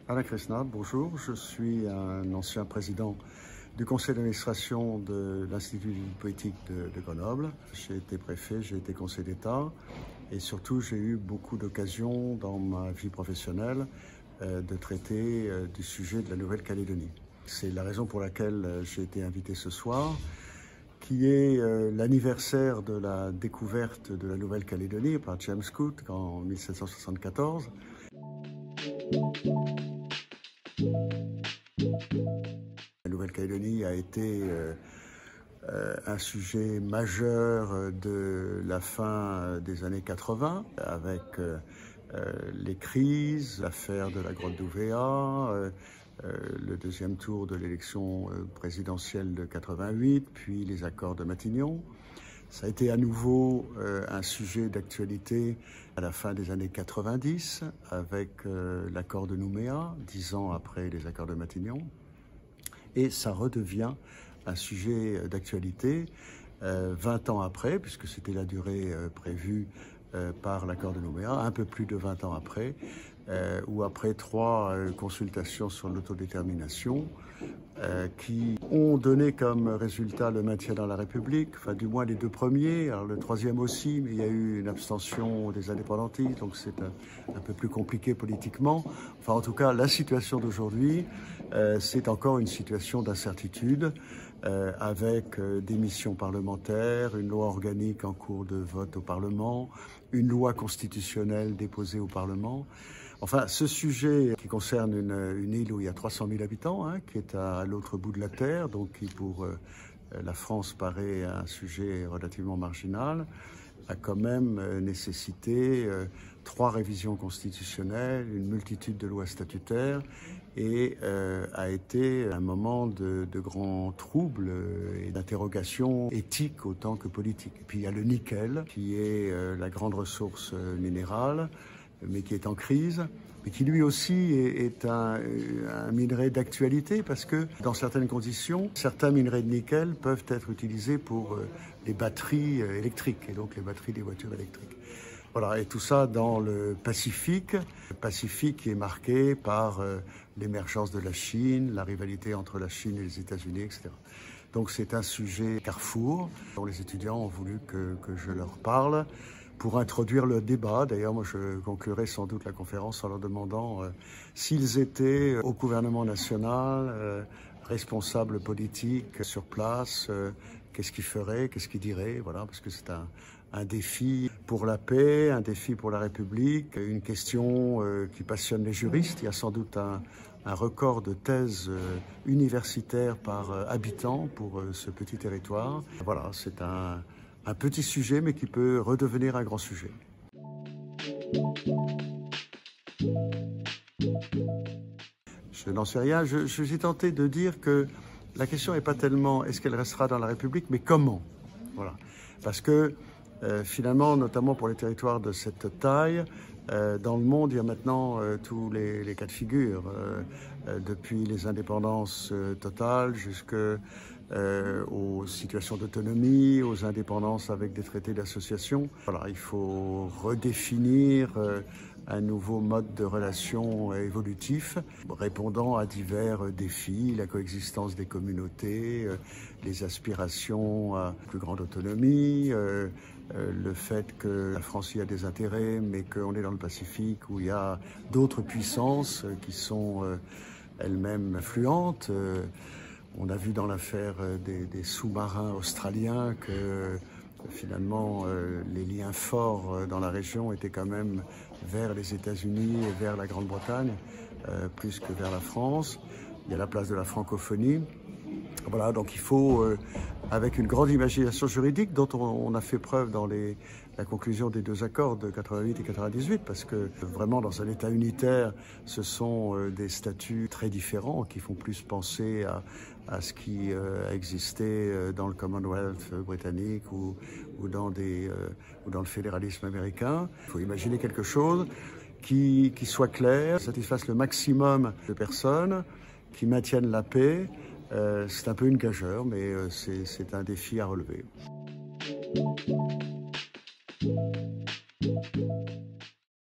Alain Cressnat, bonjour. Je suis un ancien président du conseil d'administration de l'Institut politique de Grenoble. J'ai été préfet, j'ai été conseiller d'État et surtout j'ai eu beaucoup d'occasions dans ma vie professionnelle de traiter du sujet de la Nouvelle-Calédonie. C'est la raison pour laquelle j'ai été invité ce soir, qui est l'anniversaire de la découverte de la Nouvelle-Calédonie par James Cook en 1774. La Nouvelle-Calédonie a été un sujet majeur de la fin des années 80, avec les crises, l'affaire de la grotte d'Ouvéa, le deuxième tour de l'élection présidentielle de 88, puis les accords de Matignon. Ça a été à nouveau un sujet d'actualité à la fin des années 90 avec l'accord de Nouméa, 10 ans après les accords de Matignon. Et ça redevient un sujet d'actualité 20 ans après, puisque c'était la durée prévue par l'accord de Nouméa, un peu plus de 20 ans après, ou après 3 consultations sur l'autodétermination qui ont donné comme résultat le maintien dans la République, enfin du moins les 2 premiers, alors le 3e aussi, mais il y a eu une abstention des indépendantistes, donc c'est un peu plus compliqué politiquement. Enfin en tout cas, la situation d'aujourd'hui, c'est encore une situation d'incertitude, avec des missions parlementaires, une loi organique en cours de vote au Parlement, une loi constitutionnelle déposée au Parlement. Enfin, ce sujet qui concerne une île où il y a 300 000 habitants, qui est à l'autre bout de la Terre, donc qui pour la France paraît un sujet relativement marginal, a quand même nécessité 3 révisions constitutionnelles, une multitude de lois statutaires et a été un moment de grands troubles et d'interrogations éthiques autant que politiques. Et puis il y a le nickel qui est la grande ressource minérale, mais qui est en crise, mais qui lui aussi est un minerai d'actualité parce que dans certaines conditions, certains minerais de nickel peuvent être utilisés pour les batteries électriques et donc les batteries des voitures électriques. Voilà, et tout ça dans le Pacifique qui est marqué par l'émergence de la Chine, la rivalité entre la Chine et les États-Unis, etc. Donc c'est un sujet carrefour dont les étudiants ont voulu que je leur parle pour introduire le débat. D'ailleurs, moi, je conclurai sans doute la conférence en leur demandant s'ils étaient au gouvernement national, responsables politiques sur place, qu'est-ce qu'ils feraient, qu'est-ce qu'ils diraient, voilà, parce que c'est un défi pour la paix, un défi pour la République, une question qui passionne les juristes. Il y a sans doute un record de thèses universitaires par habitant pour ce petit territoire. Voilà, c'est un petit sujet, mais qui peut redevenir un grand sujet. Je n'en sais rien. Je suis tenté de dire que la question n'est pas tellement est-ce qu'elle restera dans la République, mais comment. Voilà. Parce que finalement, notamment pour les territoires de cette taille, dans le monde, il y a maintenant tous les cas de figure, depuis les indépendances totales aux situations d'autonomie, aux indépendances avec des traités d'association. Voilà, il faut redéfinir un nouveau mode de relation évolutif, répondant à divers défis, la coexistence des communautés, les aspirations à plus grande autonomie, le fait que la France y a des intérêts, mais qu'on est dans le Pacifique où il y a d'autres puissances qui sont elles-mêmes influentes. On a vu dans l'affaire des sous-marins australiens que finalement les liens forts dans la région étaient quand même vers les États-Unis et vers la Grande-Bretagne, plus que vers la France. Il y a la place de la francophonie. Voilà, donc il faut, avec une grande imagination juridique dont on a fait preuve dans la conclusion des 2 accords de 88 et 98, parce que vraiment dans un État unitaire, ce sont des statuts très différents qui font plus penser à ce qui a existé dans le Commonwealth britannique ou dans le fédéralisme américain. Il faut imaginer quelque chose qui soit clair, satisfasse le maximum de personnes, qui maintienne la paix. C'est un peu une gageure, mais c'est un défi à relever.